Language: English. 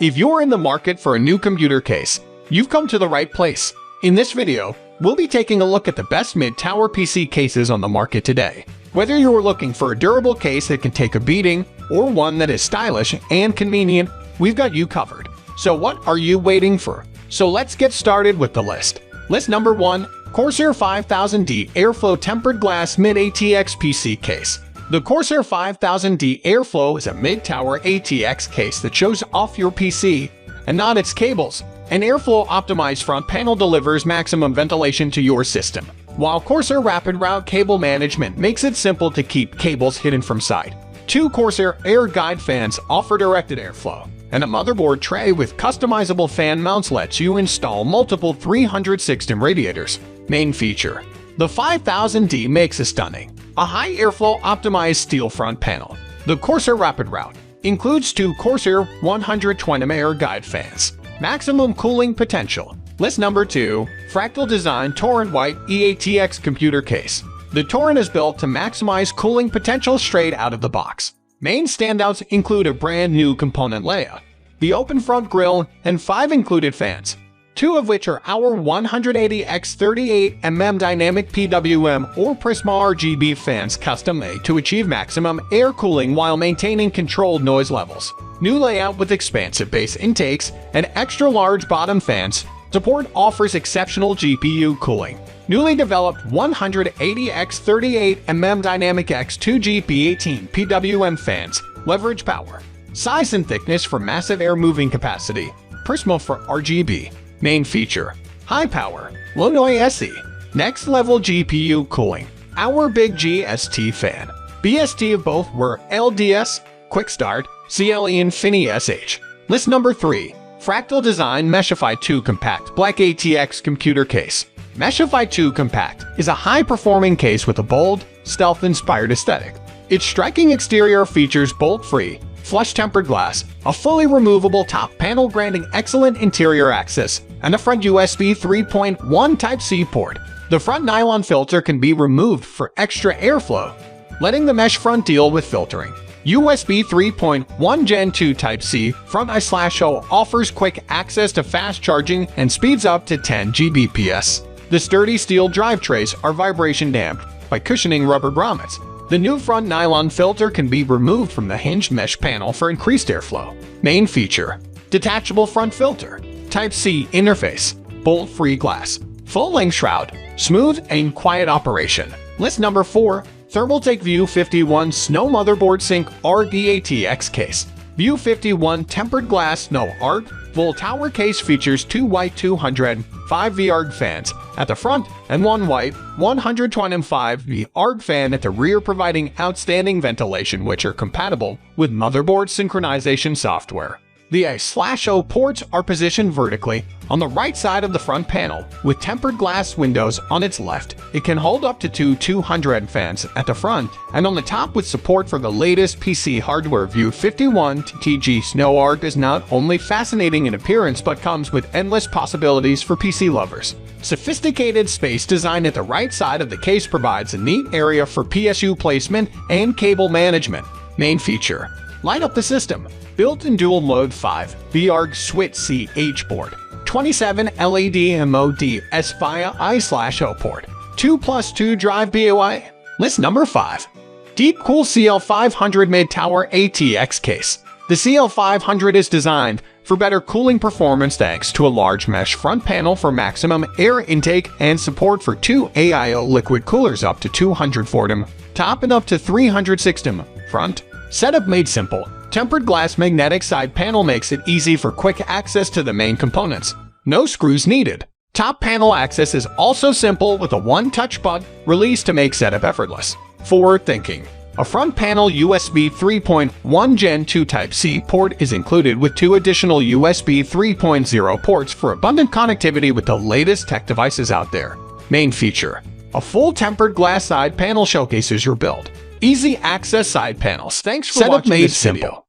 If you're in the market for a new computer case, you've come to the right place. In this video, we'll be taking a look at the best mid-tower PC cases on the market today. Whether you're looking for a durable case that can take a beating or one that is stylish and convenient, we've got you covered. So what are you waiting for? So let's get started with the list. List number 1, Corsair 5000D Airflow Tempered Glass Mid-ATX PC Case. The Corsair 5000D Airflow is a mid-tower ATX case that shows off your PC and not its cables. An airflow-optimized front panel delivers maximum ventilation to your system, while Corsair Rapid Route Cable Management makes it simple to keep cables hidden from sight. 2 Corsair Air Guide fans offer directed airflow, and a motherboard tray with customizable fan mounts lets you install multiple 316 radiators. Main feature: the 5000D makes a stunning, a high airflow optimized steel front panel. The Corsair Rapid Route includes 2 Corsair 120mm Air Guide fans. Maximum cooling potential. List number 2, Fractal Design Torrent White E-ATX Computer Case. The Torrent is built to maximize cooling potential straight out of the box. Main standouts include a brand new component layout, the open front grille, and 5 included fans, 2 of which are our 180x38mm dynamic PWM or Prisma ARGB fans custom made to achieve maximum air cooling while maintaining controlled noise levels. New layout with expansive base intakes and extra large bottom fans. Support offers exceptional GPU cooling. Newly developed 180x38mm Dynamic X2 GP18 PWM fans leverage power, size and thickness for massive air moving capacity. Prisma for RGB. Main feature: high power, low noise SE, next level GPU cooling. Our Big GST fan. BST of both were LDS, Quick Start, CLE Infini SH. List number 3, Fractal Design Meshify 2 Compact Black ATX Computer Case. Meshify 2 Compact is a high-performing case with a bold, stealth-inspired aesthetic. Its striking exterior features bolt-free, flush-tempered glass, a fully removable top panel granting excellent interior access, and a front USB 3.1 Type-C port. The front nylon filter can be removed for extra airflow, letting the mesh front deal with filtering. USB 3.1 Gen 2 Type-C front I/O offers quick access to fast charging and speeds up to 10 Gbps. The sturdy steel drive trays are vibration damped by cushioning rubber grommets. The new front nylon filter can be removed from the hinged mesh panel for increased airflow. Main feature: detachable front filter, Type-C interface, bolt-free glass, full-length shroud, smooth and quiet operation. List number 4, Thermaltake View 51 Snow Motherboard Sync ARG E-ATX Case. View 51 Tempered Glass No ARG Full Tower Case features 2 white 205V ARG fans at the front and 1 white 125V ARG fan at the rear, providing outstanding ventilation which are compatible with motherboard synchronization software. The I/O ports are positioned vertically on the right side of the front panel, with tempered glass windows on its left. It can hold up to 2 200 fans at the front and on the top, with support for the latest PC hardware. View 51 TG Snow ARG is not only fascinating in appearance but comes with endless possibilities for PC lovers. Sophisticated space design at the right side of the case provides a neat area for PSU placement and cable management. Main feature: light up the system. Built-in dual-mode 5V ARG Switch CH board, 27 LED MOD S via I/O port, 2+2 drive BOI. List number 5, Deepcool CL500 Mid-Tower ATX Case. The CL500 is designed for better cooling performance thanks to a large mesh front panel for maximum air intake and support for 2 AIO liquid coolers up to 240 mm, top and up to 360 mm. Front setup made simple. Tempered glass magnetic side panel makes it easy for quick access to the main components. No screws needed. Top panel access is also simple with a one-touch button release to make setup effortless. Forward thinking: a front panel USB 3.1 Gen 2 Type-C port is included with 2 additional USB 3.0 ports for abundant connectivity with the latest tech devices out there. Main feature: a full tempered glass side panel showcases your build. Easy access side panels. Thanks for watching this video.